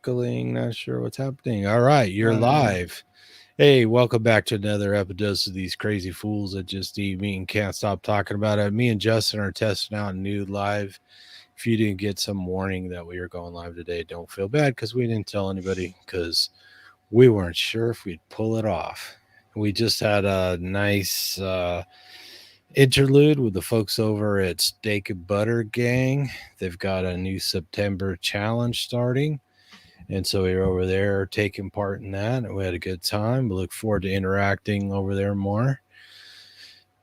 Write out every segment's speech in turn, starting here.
crackling. Not sure what's happening. All right, you're Uh, live. Hey, welcome back to another episode of these crazy fools that just eat meat and can't stop talking about it. Me and Justin are testing out new live. If you didn't get some warning that we were going live today, don't feel bad because we didn't tell anybody because we weren't sure if we'd pull it off. We just had a nice interlude with the folks over at Steak and Butter Gang. They've got a new September challenge starting. And so we were over there taking part in that, and we had a good time. We look forward to interacting over there more.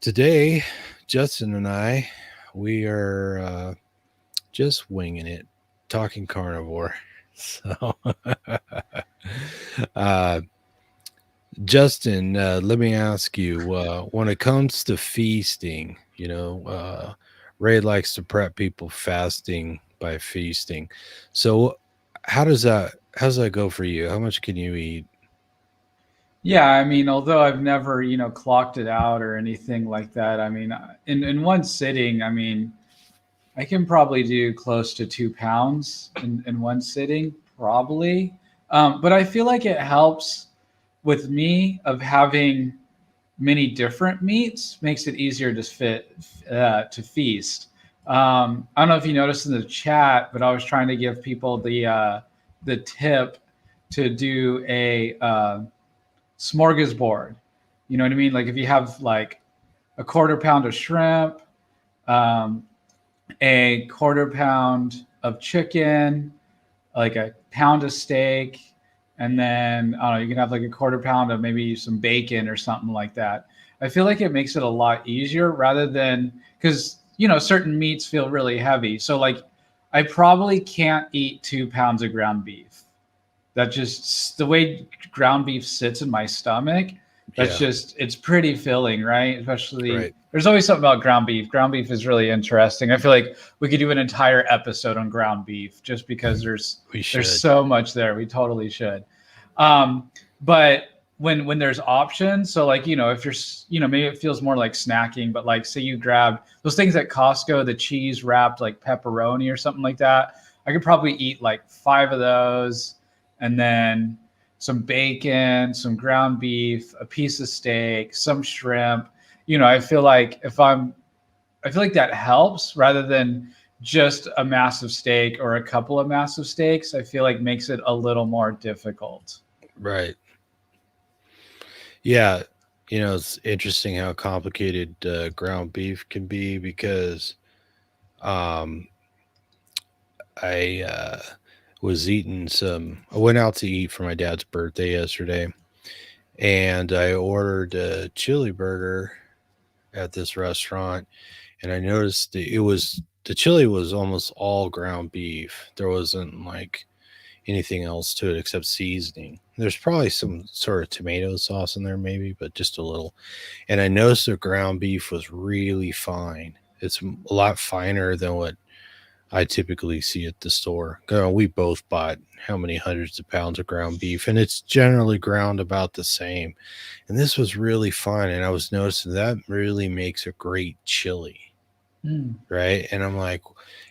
Today, Justin and I, we are just winging it, talking carnivore. So, uh, Justin, let me ask you when it comes to feasting, Ray likes to prep people fasting by feasting. So, how does that go for you? How much can you eat? yeah, I mean, although I've never, clocked it out or anything like that, I mean, in one sitting, I mean, I can probably do close to 2 pounds in one sitting, probably. But I feel like it helps with me of having many different meats, makes it easier to feast. I don't know if you noticed in the chat, but I was trying to give people the tip to do a smorgasbord. You know what I mean? Like if you have like a quarter pound of shrimp, um, a quarter pound of chicken, like a pound of steak, and then I don't know, you can have like a quarter pound of maybe some bacon or something like that. I feel like it makes it a lot easier rather than because certain meats feel really heavy. So like I probably can't eat 2 pounds of ground beef. That just the way ground beef sits in my stomach. That's Yeah, just it's pretty filling, right? Especially right. there's always something about ground beef. Ground beef is really interesting. I feel like we could do an entire episode on ground beef just because We there's should. so much there. We totally should. Um, but when there's options, so like if you're maybe it feels more like snacking, but like say you grab those things at Costco, the cheese wrapped like pepperoni or something like that. I could probably eat like 5 of those and then some bacon, some ground beef, a piece of steak, some shrimp. I feel like I feel like that helps rather than just a massive steak or a couple of massive steaks. I feel like makes it a little more difficult. Right. Yeah. It's interesting how complicated ground beef can be because um, I was eating some. I went out to eat for my dad's birthday yesterday, and I ordered a chili burger at this restaurant, and I noticed the chili was almost all ground beef. There wasn't like anything else to it except seasoning. There's probably some sort of tomato sauce in there, maybe, but just a little. And I noticed the ground beef was really fine. It's a lot finer than what I typically see at the store. We both bought how many hundreds of pounds of ground beef, and it's generally ground about the same. And this was really fine, and I was noticing that really makes a great chili, Mm. right? And I'm like,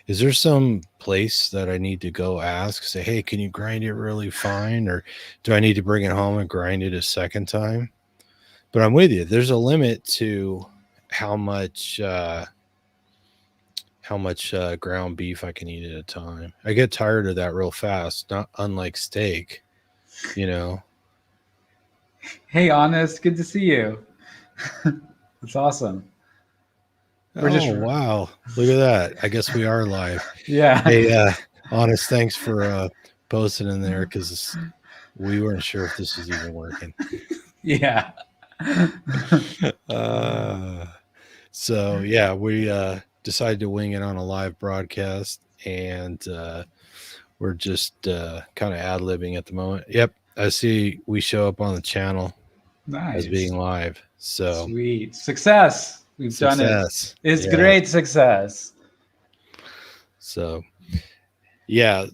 is there some place that I need to go ask, say, hey, can you grind it really fine? Or do I need to bring it home and grind it a second time? But I'm with you. There's a limit to how much ground beef I can eat at a time. I get tired of that real fast, not unlike steak, you know. Hey, Honest, good to see you. That's awesome. We're Oh just wow. Look at that. I guess we are live. yeah, Hey, honest, thanks for posting in there because we weren't sure if this was even working. yeah. Uh, so yeah, we decided to wing it on a live broadcast, and we're just kind of ad libbing at the moment. Yep, I see we show up on the channel as Nice. being live. So Sweet. Success. We've done it. success. It's Yeah. great success. So yeah,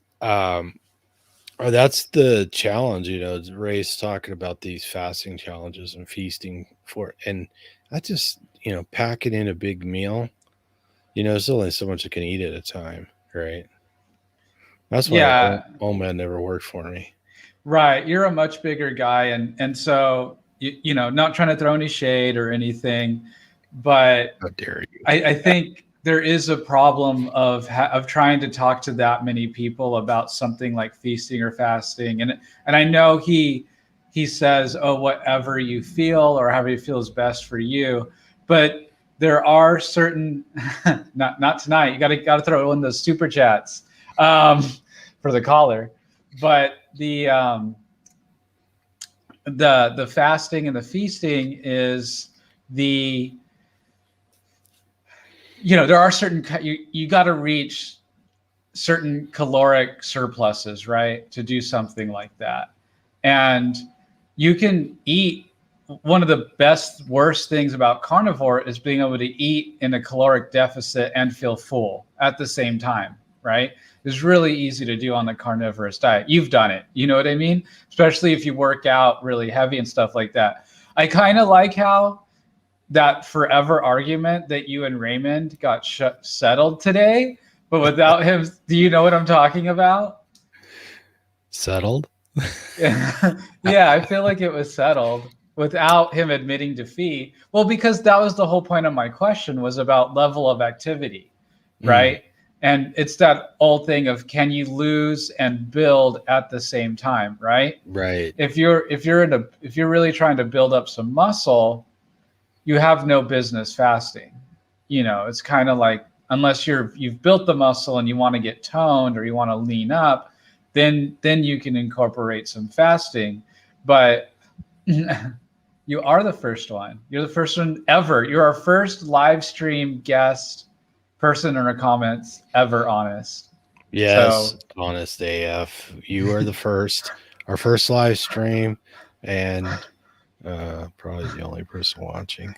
that's the challenge. Ray's talking about these fasting challenges and feasting for, and I just pack it in a big meal. There's only so much I can eat at a time, right? That's why Yeah, OMAD never worked for me. right. You're a much bigger guy, and so you know, not trying to throw any shade or anything, but How dare you? I think there is a problem of trying to talk to that many people about something like feasting or fasting, and I know he says, oh, whatever you feel or however you feel is best for you, but there are certain not tonight. You got to throw in those super chats for the caller, but the fasting and the feasting is the there are certain you got to reach certain caloric surpluses, right, to do something like that. And you can eat. One of the worst things about carnivore is being able to eat in a caloric deficit and feel full at the same time, right? It's really easy to do on the carnivorous diet. You've done it, you know what I mean? Especially if you work out really heavy and stuff like that. I kind of like how that forever argument that you and Raymond got settled today, but without him, do you know what I'm talking about? Settled? Yeah, I feel like it was settled without him admitting defeat. Well, because that was the whole point of my question, was about level of activity, right? And it's that old thing of, can you lose and build at the same time, right? Right. If you're really trying to build up some muscle, you have no business fasting. It's kind of like, unless you've built the muscle and you want to get toned or you want to lean up, then you can incorporate some fasting. But you are the first one. You're the first one ever. You're our first live stream guest person in our comments ever, honest. Yes, So honest AF. You are the first, our first live stream, and probably the only person watching.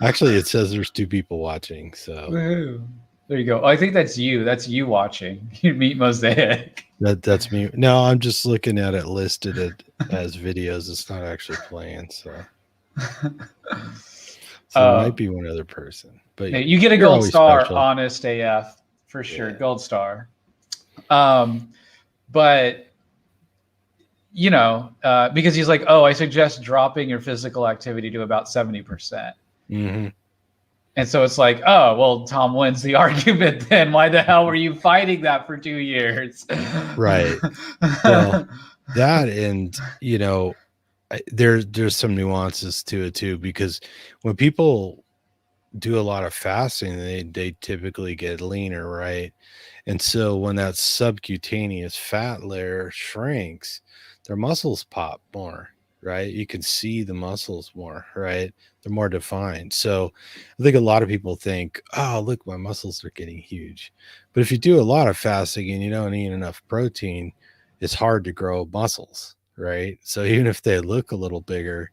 Actually, it says there's 2 people watching, so woohoo. There you go. Oh, I think that's you. That's you watching. You meet Mosaic. that's me. No, I'm just looking at it listed as videos. It's not actually playing, so there might be one other person. But you get a you're gold always star, special. honest AF, for sure. Yeah. Gold star. But because he's like, oh, I suggest dropping your physical activity to about 70%. Mm-hmm. And so it's like, oh, well, Tom wins the argument then. Why the hell were you fighting that for 2 years? Right. Well, that, and there's some nuances to it too, because when people do a lot of fasting, they typically get leaner, right? And so when that subcutaneous fat layer shrinks, their muscles pop more, right? You can see the muscles more, right? They're more defined. So I think a lot of people think, oh, look, my muscles are getting huge. But if you do a lot of fasting and you don't eat enough protein, it's hard to grow muscles, right? So even if they look a little bigger,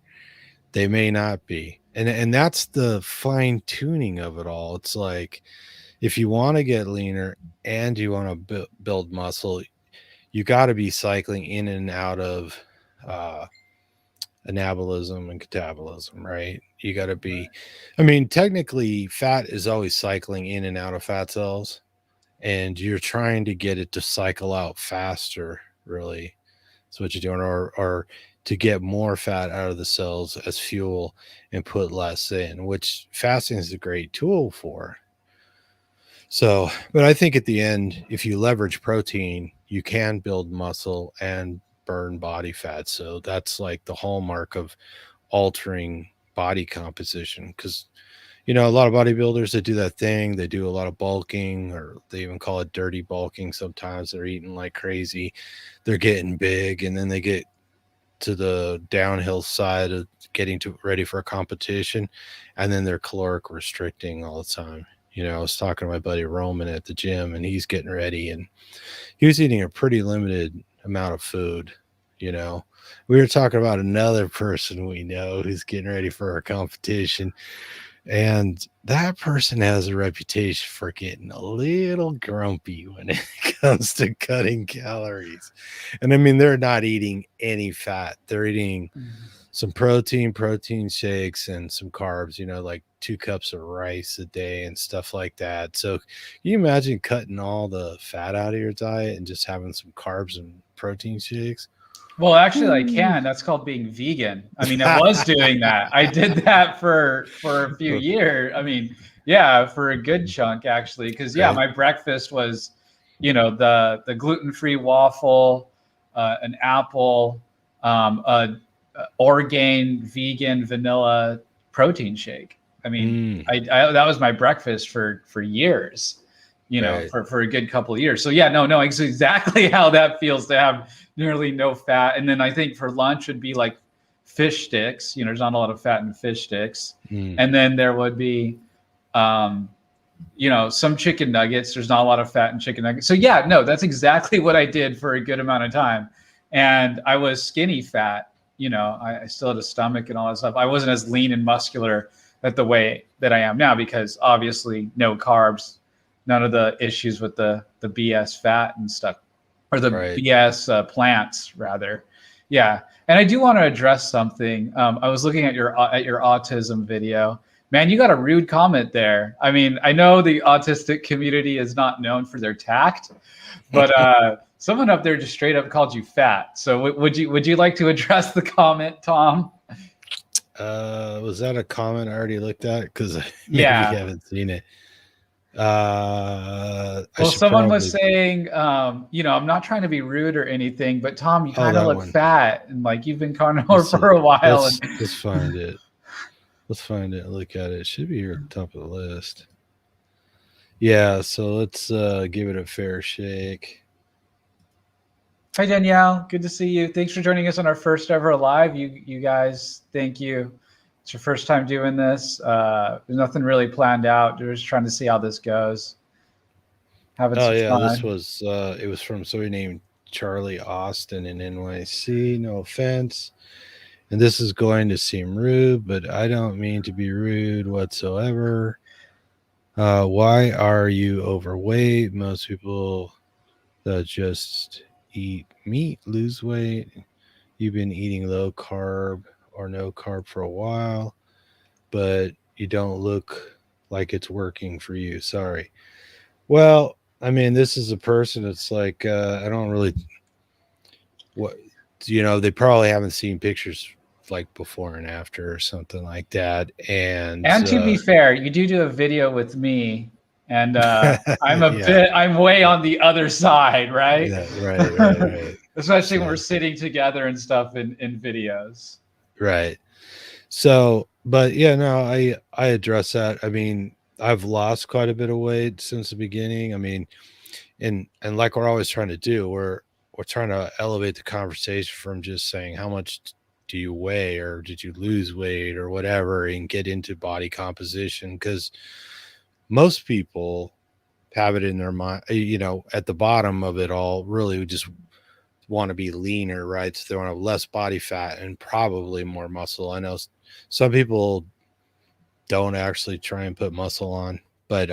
they may not be. And that's the fine tuning of it all. It's like, if you want to get leaner and you want to build muscle, you got to be cycling in and out of anabolism and catabolism, right? You got to be, I mean, technically, fat is always cycling in and out of fat cells, and you're trying to get it to cycle out faster, really. That's what you're doing, or to get more fat out of the cells as fuel and put less in, which fasting is a great tool for. So, but I think at the end, if you leverage protein, you can build muscle and burn body fat. So that's like the hallmark of altering body composition. Because, a lot of bodybuilders that do that thing, they do a lot of bulking, or they even call it dirty bulking. Sometimes they're eating like crazy, they're getting big, and then they get to the downhill side of getting ready for a competition, and then they're caloric restricting all the time. I was talking to my buddy Roman at the gym, and he's getting ready, and he was eating a pretty limited amount of food. We were talking about another person we know who's getting ready for a competition, and that person has a reputation for getting a little grumpy when it comes to cutting calories. And I mean, they're not eating any fat. They're eating some protein shakes, and some carbs, like 2 cups of rice a day and stuff like that. So can you imagine cutting all the fat out of your diet and just having some carbs and protein shakes? Well, actually, I Ooh. can. That's called being vegan. I mean, I was doing that. I did that for a few years. I mean, yeah, for a good chunk actually, because yeah, Right. my breakfast was, the gluten-free waffle, an apple, a Orgain vegan vanilla protein shake. I mean, Mm, I that was my breakfast for years, right. for a good couple of years. So yeah, no, it's exactly how that feels to have nearly no fat. And then I think for lunch would be like fish sticks. There's not a lot of fat in fish sticks. Mm. And then there would be, um, some chicken nuggets. There's not a lot of fat in chicken nuggets. So yeah, no, that's exactly what I did for a good amount of time. And I was skinny fat. I still had a stomach and all that stuff. I wasn't as lean and muscular at the way that I am now because obviously no carbs, none of the issues with the BS fat and stuff, or the Right. BS plants rather. Yeah, and I do want to address something. I was looking at your autism video. Man, you got a rude comment there. I mean, I know the autistic community is not known for their tact, but someone up there just straight up called you fat. So would you like to address the comment, Tom? Was that a comment I already looked at? Because I maybe Yeah. haven't seen it. I Well, should someone was probably. saying, I'm not trying to be rude or anything, but Tom, you Oh, kind of that look one. fat and like you've been carnivore Let's see. for a while. And Let's find it. Let's find it. Look at it. It should be here at the top of the list. Yeah. So let's give it a fair shake. hi, Danielle. Good to see you. Thanks for joining us on our first ever live. You guys, thank you. It's your first time doing this. There's nothing really planned out. We're just trying to see how this goes. Having Oh some yeah, this fun. was it was from somebody named Charlie Austin in NYC. No offense. And this is going to seem rude, but I don't mean to be rude whatsoever. Why are you overweight? Most people that just eat meat lose weight. You've been eating low carb or no carb for a while, but you don't look like it's working for you. Sorry. Well, I mean, this is a person that's like, I don't really, what, they probably haven't seen pictures like before and after or something like that. And, And to be fair, you do a video with me, and yeah, I'm way on the other side, right? yeah, right. Especially when we're So, sitting together and stuff in videos. right. So, but yeah, no, I address that. I mean, I've lost quite a bit of weight since the beginning. I mean, and like we're always trying to do, we're trying to elevate the conversation from just saying how much do you weigh or did you lose weight or whatever, and get into body composition, because most people have it in their mind, at the bottom of it all, really just want to be leaner, right? So they want to have less body fat and probably more muscle. I know some people don't actually try and put muscle on, but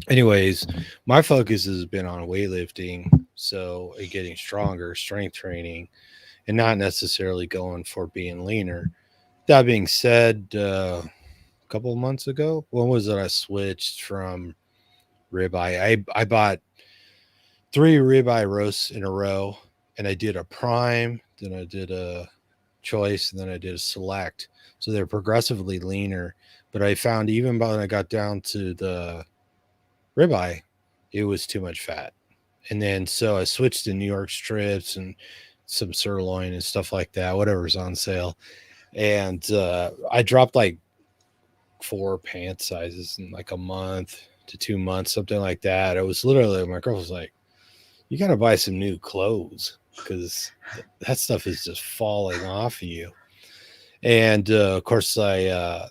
anyways, my focus has been on weightlifting, so getting stronger, strength training, and not necessarily going for being leaner. That being said, a couple of months ago, when was it I switched from ribeye? I bought 3 ribeye roasts in a row, and I did a prime, then I did a choice, and then I did a select. So they're progressively leaner. But I found even when I got down to the ribeye, it was too much fat. And then so I switched to New York strips and some sirloin and stuff like that, whatever's on sale. And I dropped like 4 pant sizes in like a month to 2 months, something like that. It was literally, my girl was like, you got to buy some new clothes because that stuff is just falling off of you. And of course, I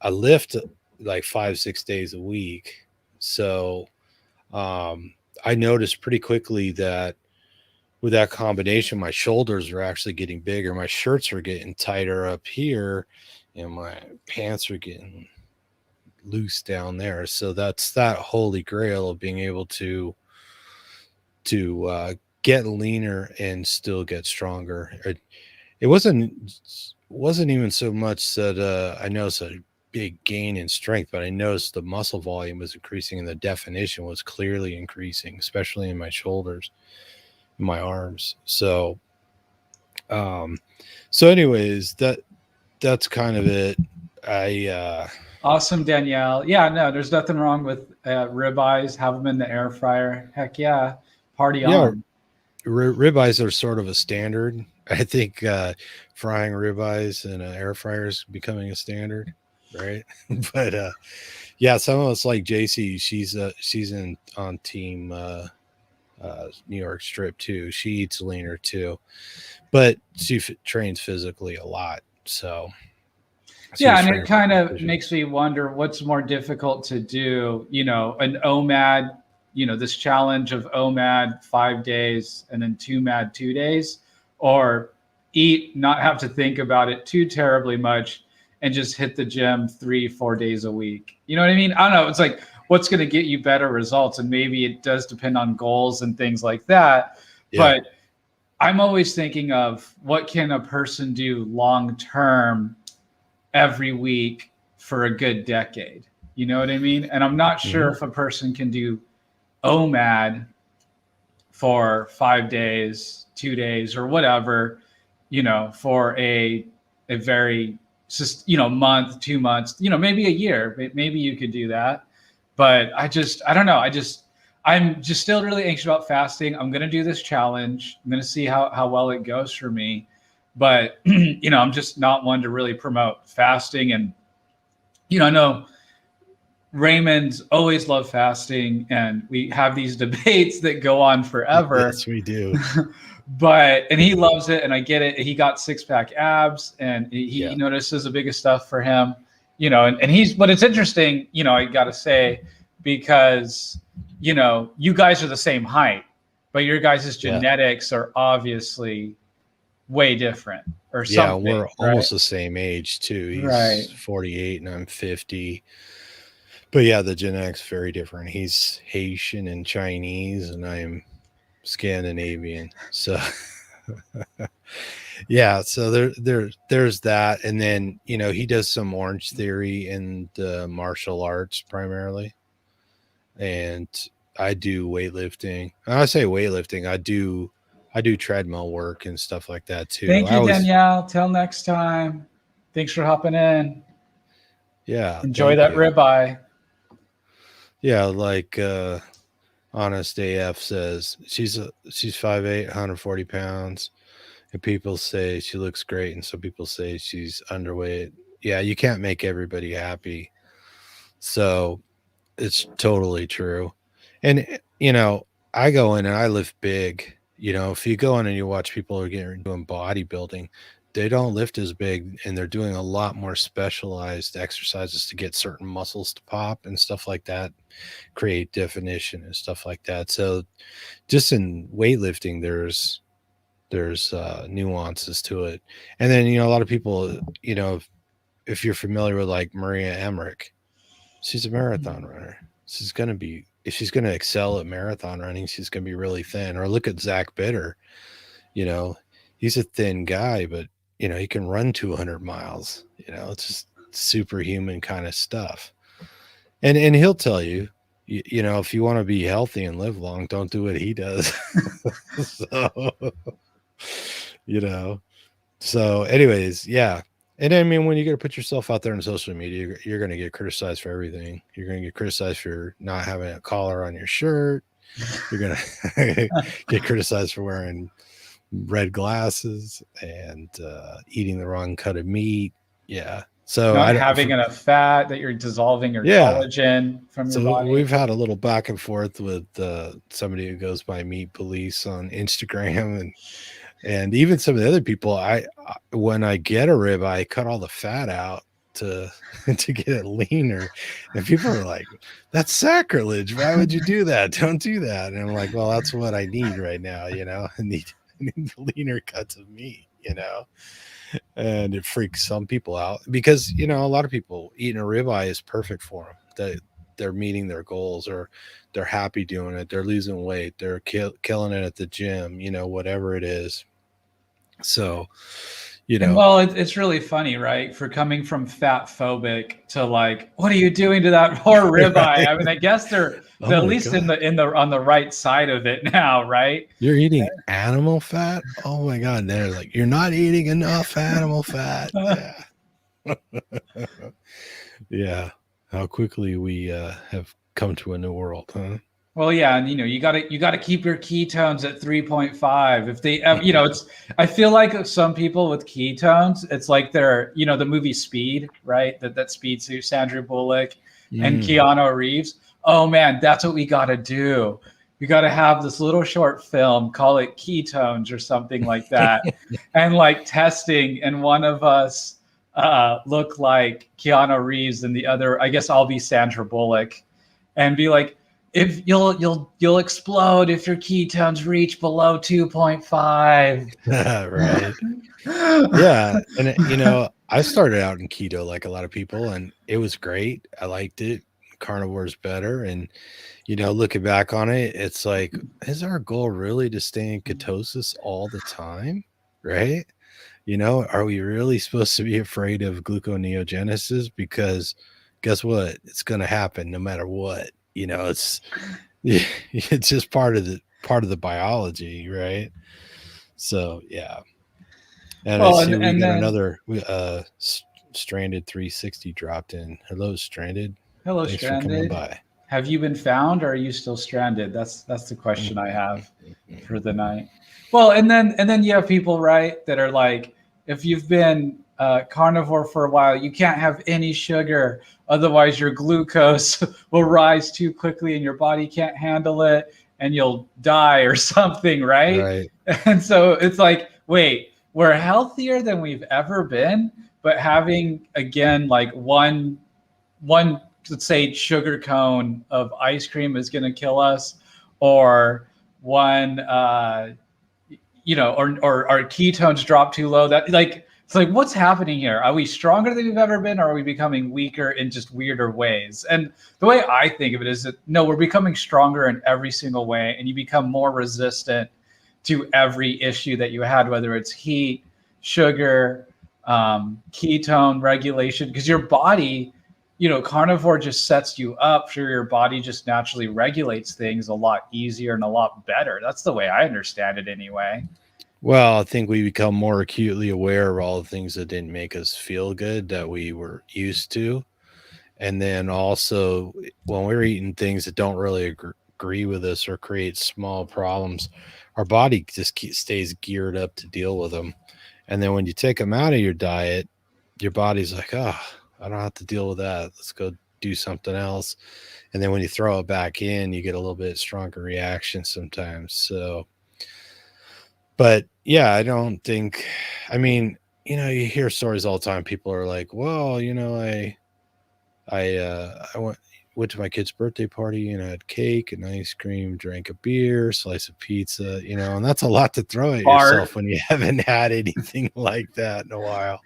lift like 5-6 days a week. So I noticed pretty quickly that with that combination, my shoulders are actually getting bigger. My shirts are getting tighter up here, and my pants are getting loose down there. So that's that holy grail of being able to get leaner and still get stronger. It wasn't wasn't even so much that I noticed a big gain in strength, but I noticed the muscle volume was increasing and the definition was clearly increasing, especially in my shoulders, and my arms. Um, so anyways, that's kind of it. I Awesome, Danielle. Yeah, no, there's nothing wrong with ribeyes. Have them in the air fryer. Heck yeah, party yeah, on. ribeyes are sort of a standard. I think frying ribeyes in an air fryer is becoming a standard, right? But yeah, some of us like JC. She's in on team New York Strip too. She eats leaner too, but she trains physically a lot, so Yeah, she's and it training for kind of competition. makes me wonder what's more difficult to do. An OMAD, this challenge of OMAD 5 days and then 2MAD 2 days, or eat, not have to think about it too terribly much, and just hit the gym 3, 4 days a week. You know what I mean? I don't know. It's like, what's going to get you better results? And maybe it does depend on goals and things like that. Yeah, But I'm always thinking of what can a person do long term every week for a good decade. You know what I mean? And I'm not sure hmm if a person can do OMAD for 5 days, 2 days, or whatever, for a very month, 2 months, maybe a year. Maybe you could do that. But I don't know. I'm just still really anxious about fasting. I'm gonna do this challenge. I'm gonna see how well it goes for me. But I'm just not one to really promote fasting. And I know Raymond's always loved fasting, and we have these debates that go on forever. yes, we do. And he loves it, and I get it. He got 6-pack abs, and he Yeah, notices the biggest stuff for him. And he's, but it's interesting, I got to say, because you guys are the same height, but your guys' yeah, genetics are obviously way different or yeah. something, We're right? almost the same age too. Right. He's 48 and I'm 50. But yeah, the genetics very different. He's Haitian and Chinese, and I'm Scandinavian. So yeah, so there's that, and then he does some Orange Theory and martial arts primarily, and I do weightlifting. When I say weightlifting, I do treadmill work and stuff like that too. Thank I you, always Danielle. Till next time. Thanks for hopping in. yeah, Enjoy thank that you. ribeye. Yeah, like Honest AF says she's 5'8", 140 pounds. And people say she looks great, and some people say she's underweight. Yeah, you can't make everybody happy. So it's totally true. And, I go in and I lift big. If you go in and you watch people who are doing bodybuilding, they don't lift as big and they're doing a lot more specialized exercises to get certain muscles to pop and stuff like that, create definition and stuff like that. So just in weightlifting, there's nuances to it. And then a lot of people, if you're familiar with like Maria Emmerich, she's a marathon runner. She's going to be, if she's going to excel at marathon running, she's going to be really thin. Or look at Zach Bitter. you know he's a thin guy, but he can run 200 miles. It's just superhuman kind of stuff. And he'll tell you, if you want to be healthy and live long, don't do what he does. So you know So, anyways, yeah. And I mean, when you got to put yourself out there on social media, you're going to get criticized for everything. You're going to get criticized for not having a collar on your shirt. You're going to get criticized for wearing red glasses and eating the wrong cut of meat. Yeah. So Not having enough fat, that you're dissolving your yeah. collagen from your So body. we've had a little back and forth with somebody who goes by Meat Police on Instagram, and even some of the other people. When I get a rib, I cut all the fat out to to get it leaner, and people are like, "That's sacrilege! Why would you do that? Don't do that!" And I'm like, "Well, that's what I need right now. I need leaner cuts of meat. And it freaks some people out because a lot of people eating a ribeye is perfect for them. They're meeting their goals, or they're happy doing it. They're losing weight. They're killing it at the gym. Whatever it is. So, you And know. well, it's really funny, right? For coming from fat phobic to like, what are you doing to that poor ribeye? Right? I mean, I guess Oh they're at my least in God. the on the right side of it now, right? You're eating animal fat? Oh my God. They're like, you're not eating enough animal fat. Yeah. Yeah. How quickly we have come to a new world, huh? Well, yeah, and you gotta keep your ketones at 3.5. If they, it's I feel like some people with ketones, it's like they're the movie Speed, right? That Speed suit, Sandra Bullock and Mm. Keanu Reeves. Oh man, that's what we gotta do. We gotta have this little short film, call it Ketones or something like that, and like testing, and one of us look like Keanu Reeves, and the other, I guess I'll be Sandra Bullock, and be like, if you'll explode if your ketones reach below 2.5. Right. Yeah. And, I started out in keto like a lot of people, and it was great. I liked it. Carnivore's better. And, looking back on it, it's like, is our goal really to stay in ketosis all the time? Right. Are we really supposed to be afraid of gluconeogenesis? Because guess what? It's going to happen no matter what. It's it's just part of the biology, right? So yeah. And I Well, see we and got then another Stranded 360 dropped in. Hello, Stranded. hello, Thanks for coming stranded. by. Have you been found, or are you still stranded? That's the question I have for the night. Well, and then you have people, right, that are like, if you've been carnivore for a while, you can't have any sugar, otherwise your glucose will rise too quickly and your body can't handle it, and you'll die or something, right? Right. And so it's like, wait, we're healthier than we've ever been, but having again like one let's say sugar cone of ice cream is going to kill us, or one or our ketones drop too low, that like it's like, what's happening here? Are we stronger than we've ever been, or are we becoming weaker in just weirder ways? And the way I think of it is that no, we're becoming stronger in every single way, and you become more resistant to every issue that you had, whether it's heat, sugar, ketone regulation, because your body, carnivore just sets you up for your body just naturally regulates things a lot easier and a lot better. That's the way I understand it anyway. Well, I think we become more acutely aware of all the things that didn't make us feel good that we were used to. And then also, when we're eating things that don't really agree with us or create small problems, our body just stays geared up to deal with them. And then when you take them out of your diet, your body's like, oh, I don't have to deal with that. Let's go do something else. And then when you throw it back in, you get a little bit stronger reaction sometimes. So, but yeah, I don't think, I mean, you hear stories all the time. People are like, well, I went to my kid's birthday party and I had cake and ice cream, drank a beer, slice of pizza, and that's a lot to throw at Bart. yourself when you haven't had anything like that in a while.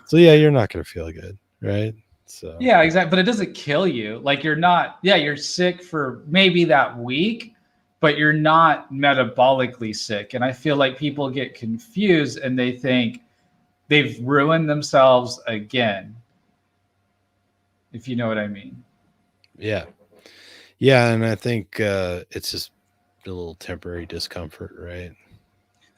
So yeah, you're not going to feel good, right? So Yeah, exactly. But it doesn't kill you. Like you're not, yeah, you're sick for maybe that week, but you're not metabolically sick. And I feel like people get confused and they think they've ruined themselves again, if you know what I mean. yeah, yeah, and I think it's just a little temporary discomfort, right?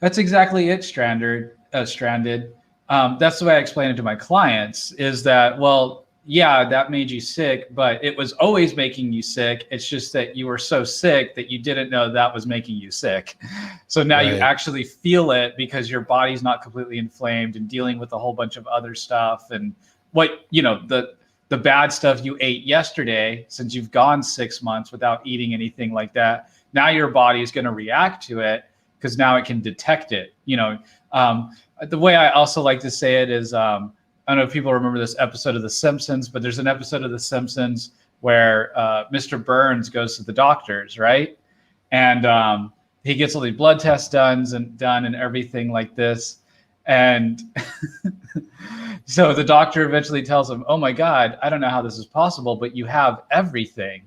That's exactly it, stranded. That's the way I explain it to my clients is that, well, yeah, that made you sick, but it was always making you sick. It's just that you were so sick that you didn't know that was making you sick. So now you Right. actually feel it because your body's not completely inflamed and dealing with a whole bunch of other stuff. And what, the bad stuff you ate yesterday, since you've gone 6 months without eating anything like that, now your body is going to react to it because now it can detect it. The way I also like to say it is, I don't know if people remember this episode of The Simpsons, but there's an episode of The Simpsons where Mr. Burns goes to the doctors, right? And he gets all these blood tests done and everything like this. And so the doctor eventually tells him, oh my God, I don't know how this is possible, but you have everything.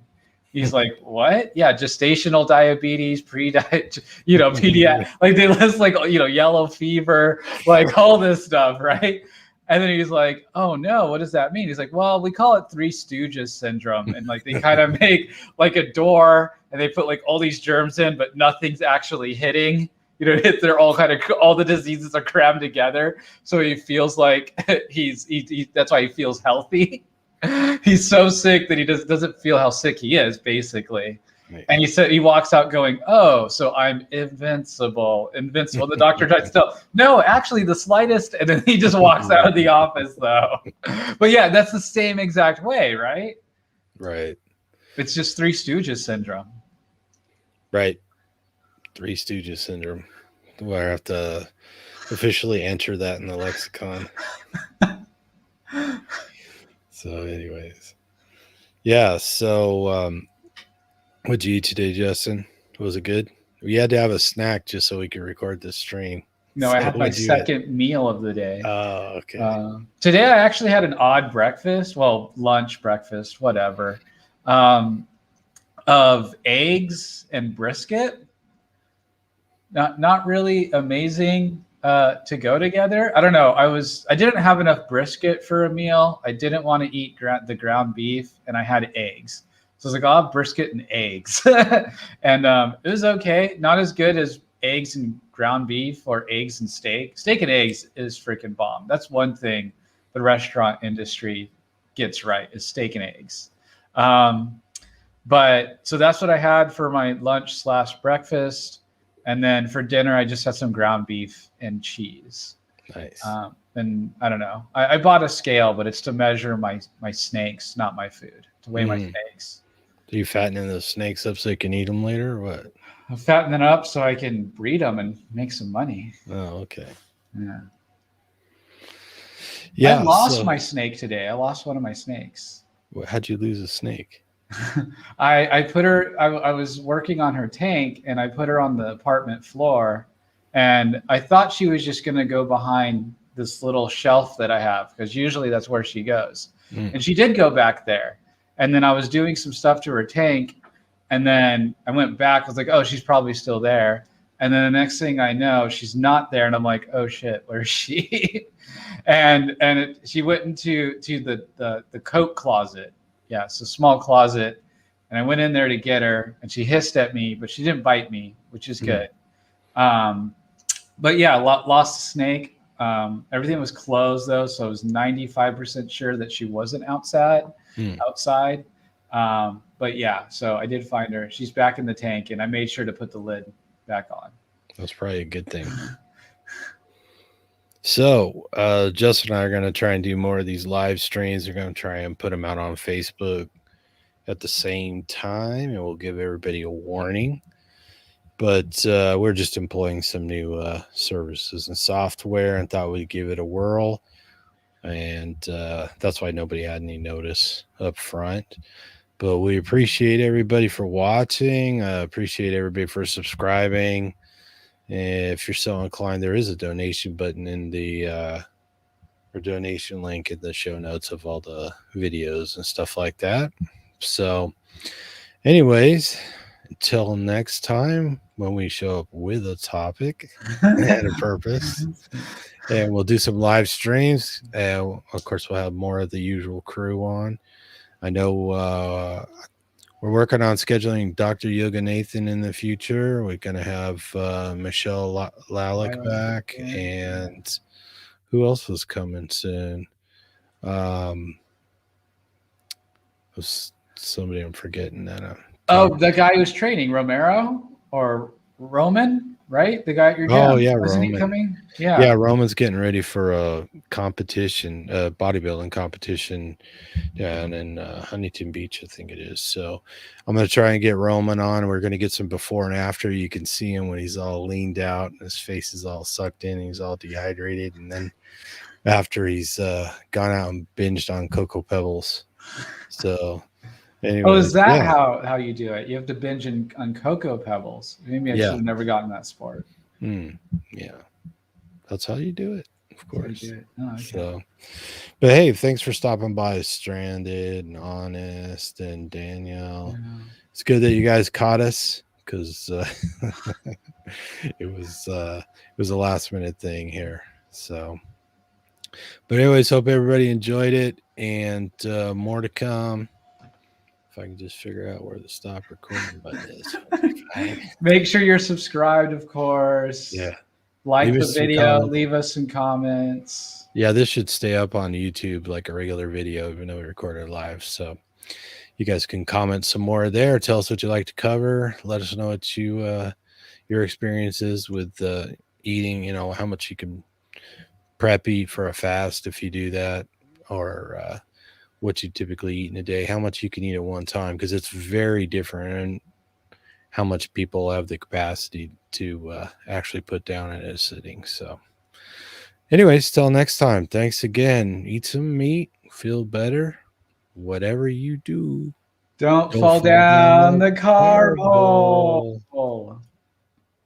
He's like, what? Yeah, gestational diabetes, pre-diet, pediatric, like they list like, yellow fever, like all this stuff, right? And then he's like, oh no, what does that mean? He's like, well, we call it Three Stooges syndrome. And like they kind of make like a door and they put like all these germs in, but nothing's actually hitting. They're all all the diseases are crammed together. So he feels like that's why he feels healthy. He's so sick that he doesn't feel how sick he is, basically. Right. And he walks out going, oh, so I'm invincible. The doctor tries to tell, no, actually the slightest. And then he just walks out of the office though. But yeah, that's the same exact way, right? Right. It's just Three Stooges syndrome. Right. Three Stooges syndrome. Do I have to officially enter that in the lexicon? So anyways, yeah. So what'd you eat today, Justin? Was it good? We had to have a snack just so we could record this stream. No, I had my second meal of the day. Oh, okay. Today I actually had an odd breakfast. Well, lunch, breakfast, whatever. Of eggs and brisket. Not really amazing to go together. I don't know. I didn't have enough brisket for a meal. I didn't want to eat the ground beef, and I had eggs. So I was like, I'll have brisket and eggs. And it was okay. Not as good as eggs and ground beef or eggs and steak. Steak and eggs is freaking bomb. That's one thing the restaurant industry gets right, is steak and eggs. But so that's what I had for my lunch / breakfast. And then for dinner, I just had some ground beef and cheese. Nice. And I don't know. I bought a scale, but it's to measure my snakes, not my food, to weigh my snakes. Are you fattening those snakes up so you can eat them later, or what? I'm fattening them up so I can breed them and make some money. Oh, okay. Yeah. Yeah. I lost my snake today. I lost one of my snakes. How'd you lose a snake? I put her, I was working on her tank and I put her on the apartment floor, and I thought she was just going to go behind this little shelf that I have, because usually that's where she goes. And she did go back there. And then I was doing some stuff to her tank, and then I went back. I was like, oh, she's probably still there. And then the next thing I know, she's not there. And I'm like, oh shit, where is she? She went into the coat closet. Yeah, it's a small closet. And I went in there to get her, and she hissed at me, but she didn't bite me, which is good. But yeah, lost the snake. Everything was closed though, so I was 95% sure that she wasn't outside. But yeah, so I did find her. She's back in the tank, and I made sure to put the lid back on. That's probably a good thing. So Justin and I are going to try and do more of these live streams. We're going to try and put them out on Facebook at the same time, and we'll give everybody a warning. But we're just employing some new services and software, and thought we'd give it a whirl. And that's why nobody had any notice up front. But we appreciate everybody for watching. Appreciate everybody for subscribing. If you're so inclined, there is a donation button in the or donation link in the show notes of all the videos and stuff like that. So anyways, until next time, when we show up with a topic and a purpose, and we'll do some live streams, and of course we'll have more of the usual crew on. I know we're working on scheduling Dr. Yoga Nathan in the future. We're going to have Michelle Lalick back, and who else was coming soon? Was somebody I'm forgetting that. The guy who's training, Romero or Roman, right? The guy at your gym. Oh yeah, Wasn't Roman. he coming? Yeah. Yeah, Roman's getting ready for a competition, a bodybuilding competition down in Huntington Beach, I think it is. So I'm going to try and get Roman on. We're going to get some before and after. You can see him when he's all leaned out and his face is all sucked in and he's all dehydrated. And then after he's gone out and binged on Cocoa Pebbles. So anyway, is that how you do it? You have to binge on Cocoa Pebbles. Maybe I should have never gotten that sport. Yeah, that's how you do it, of course. Oh, okay. So, but hey, thanks for stopping by, Stranded and Honest and Danielle. it's good that you guys caught us because it was a last minute thing here. So, but anyways, hope everybody enjoyed it, and more to come. If I can just figure out where the stop recording button is. Make sure you're subscribed, of course. Yeah. Like Leave the us some video, comments. leave us some comments. Yeah, this should stay up on YouTube like a regular video, even though we recorded live. So you guys can comment some more there. Tell us what you like to cover. Let us know what your experience is with eating. You know, how much you can prep eat for a fast if you do that, or what you typically eat in a day. How much you can eat at one time, because it's very different, and how much people have the capacity to actually put down in a sitting. So anyways, till next time, thanks again. Eat some meat, feel better. Whatever you do, Don't fall down the carb hole. hole.